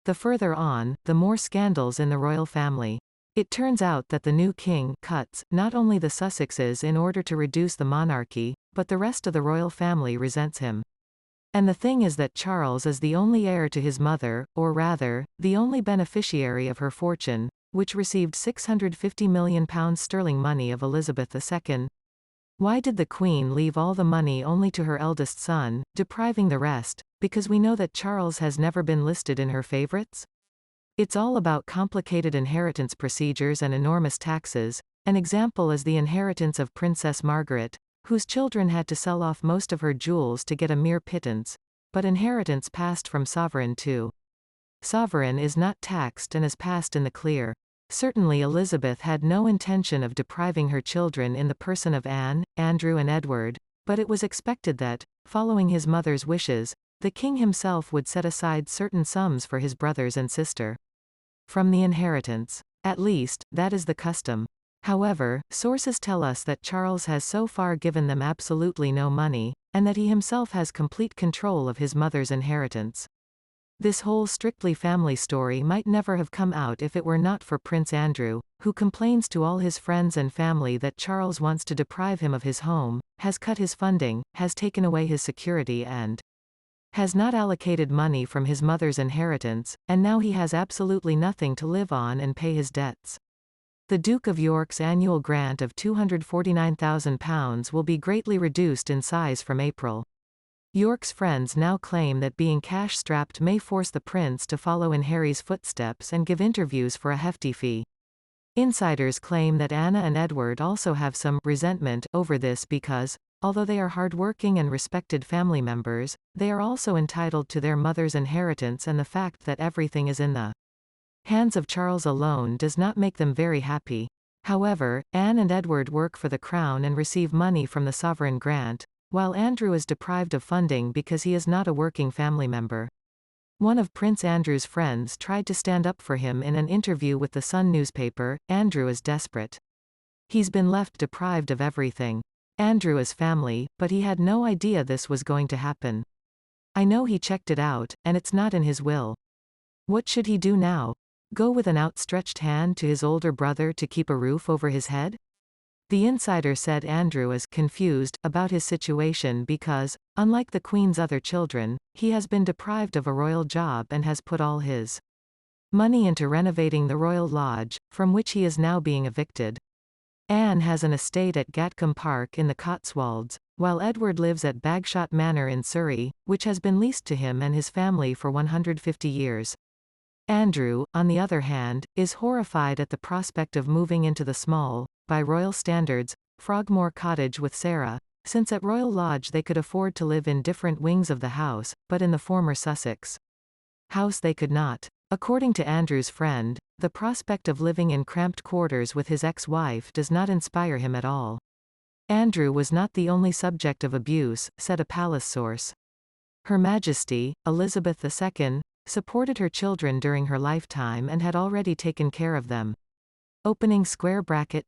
The further on, the more scandals in the royal family. It turns out that the new king cuts not only the Sussexes in order to reduce the monarchy, but the rest of the royal family resents him. And the thing is that Charles is the only heir to his mother, or rather, the only beneficiary of her fortune, which received £650 million money of Elizabeth II. Why did the Queen leave all the money only to her eldest son, depriving the rest? Because we know that Charles has never been listed in her favorites? It's all about complicated inheritance procedures and enormous taxes. An example is the inheritance of Princess Margaret, whose children had to sell off most of her jewels to get a mere pittance, but inheritance passed from sovereign to sovereign is not taxed and is passed in the clear. Certainly Elizabeth had no intention of depriving her children in the person of Anne, Andrew and Edward, but it was expected that, following his mother's wishes, the king himself would set aside certain sums for his brothers and sister. From the inheritance. At least, that is the custom. However, sources tell us that Charles has so far given them absolutely no money, and that he himself has complete control of his mother's inheritance. This whole strictly family story might never have come out if it were not for Prince Andrew, who complains to all his friends and family that Charles wants to deprive him of his home, has cut his funding, has taken away his security and has not allocated money from his mother's inheritance, and now he has absolutely nothing to live on and pay his debts. The Duke of York's annual grant of £249,000 will be greatly reduced in size from April. York's friends now claim that being cash-strapped may force the prince to follow in Harry's footsteps and give interviews for a hefty fee. Insiders claim that Anna and Edward also have some resentment over this because, although they are hardworking and respected family members, they are also entitled to their mother's inheritance, and the fact that everything is in the hands of Charles alone does not make them very happy. However, Anne and Edward work for the crown and receive money from the sovereign grant, while Andrew is deprived of funding because he is not a working family member. One of Prince Andrew's friends tried to stand up for him in an interview with the Sun newspaper. Andrew is desperate. He's been left deprived of everything. Andrew is family, but he had no idea this was going to happen. I know he checked it out, and it's not in his will. What should he do now? Go with an outstretched hand to his older brother to keep a roof over his head? The insider said Andrew is confused about his situation because, unlike the Queen's other children, he has been deprived of a royal job and has put all his money into renovating the Royal Lodge, from which he is now being evicted. Anne has an estate at Gatcombe Park in the Cotswolds, while Edward lives at Bagshot Manor in Surrey, which has been leased to him and his family for 150 years. Andrew, on the other hand, is horrified at the prospect of moving into the small, by royal standards, Frogmore Cottage with Sarah, since at Royal Lodge they could afford to live in different wings of the house, but in the former Sussex house they could not. According to Andrew's friend, the prospect of living in cramped quarters with his ex-wife does not inspire him at all. Andrew was not the only subject of abuse, said a palace source. Her Majesty, Elizabeth II, supported her children during her lifetime and had already taken care of them. Opening square bracket ...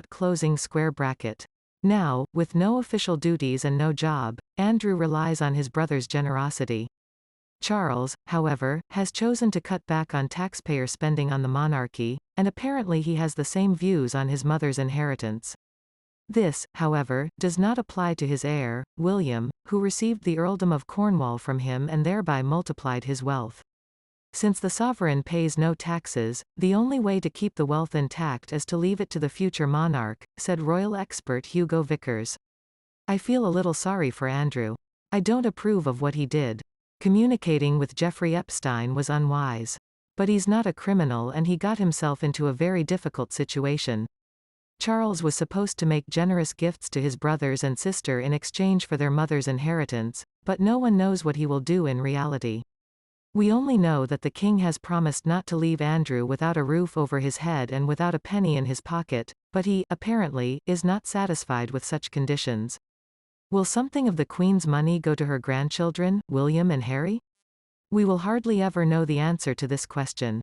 closing square bracket. Now, with no official duties and no job, Andrew relies on his brother's generosity. Charles, however, has chosen to cut back on taxpayer spending on the monarchy, and apparently he has the same views on his mother's inheritance. This, however, does not apply to his heir, William, who received the earldom of Cornwall from him and thereby multiplied his wealth. Since the sovereign pays no taxes, the only way to keep the wealth intact is to leave it to the future monarch, said royal expert Hugo Vickers. I feel a little sorry for Andrew. I don't approve of what he did. Communicating with Jeffrey Epstein was unwise. But he's not a criminal and he got himself into a very difficult situation. Charles was supposed to make generous gifts to his brothers and sister in exchange for their mother's inheritance, but no one knows what he will do in reality. We only know that the king has promised not to leave Andrew without a roof over his head and without a penny in his pocket, but he, apparently, is not satisfied with such conditions. Will something of the Queen's money go to her grandchildren, William and Harry? We will hardly ever know the answer to this question.